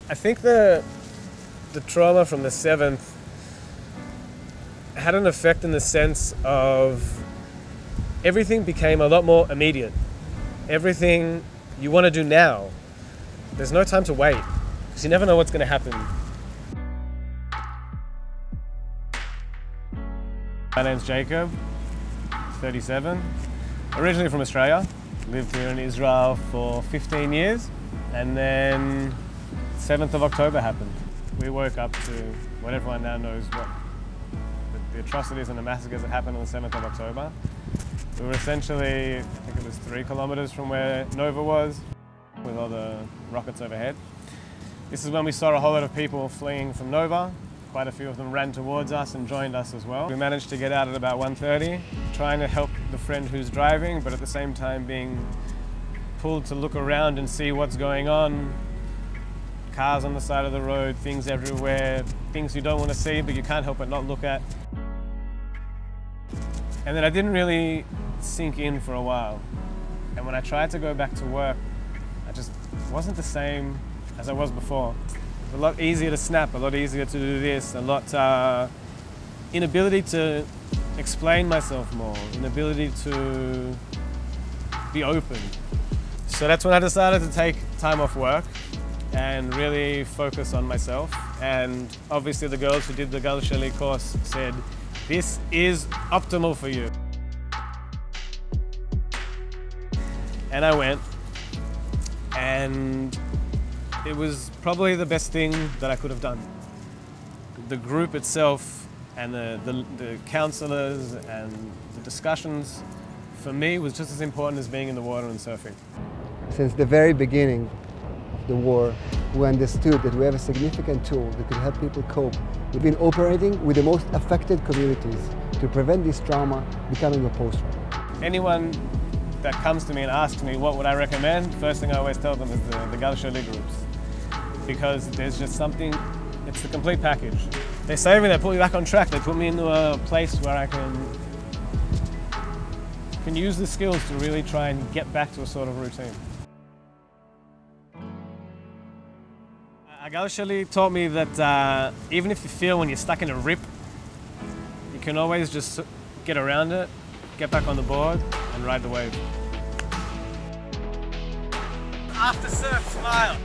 I think the trauma from the 7th had an effect in the sense of everything became a lot more immediate. Everything you want to do now. There's no time to wait, because you never know what's going to happen. My name's Jacob, 37, originally from Australia. Lived here in Israel for 15 years, and then 7th of October happened. We woke up to what everyone now knows, what the atrocities and the massacres that happened on the 7th of October. We were essentially, I think it was 3 kilometers from where Nova was, with all the rockets overhead. This is when we saw a whole lot of people fleeing from Nova. Quite a few of them ran towards us and joined us as well. We managed to get out at about 1:30, trying to help the friend who's driving, but at the same time being pulled to look around and see what's going on. Cars on the side of the road, things everywhere, things you don't want to see but you can't help but not look at. And then I didn't really sink in for a while. And when I tried to go back to work, I just wasn't the same as I was before. A lot easier to snap, a lot easier to do this, a lot inability to explain myself more, inability to be open. So that's when I decided to take time off work and really focus on myself. And obviously the girls who did the Gal Sheli course said, this is optimal for you. And I went, and it was probably the best thing that I could have done. The group itself and the counselors and the discussions for me was just as important as being in the water and surfing. Since the very beginning of the war, we understood that we have a significant tool that could help people cope. We've been operating with the most affected communities to prevent this trauma becoming a post-trauma. Anyone that comes to me and asks me what would I recommend, first thing I always tell them is the Gal Sheli groups. Because there's just something, it's the complete package. They save me, they put me back on track, they put me into a place where I can use the skills to really try and get back to a sort of routine. Gal Sheli taught me that even if you feel when you're stuck in a rip, you can always just get around it, get back on the board and ride the wave. After surf, smile.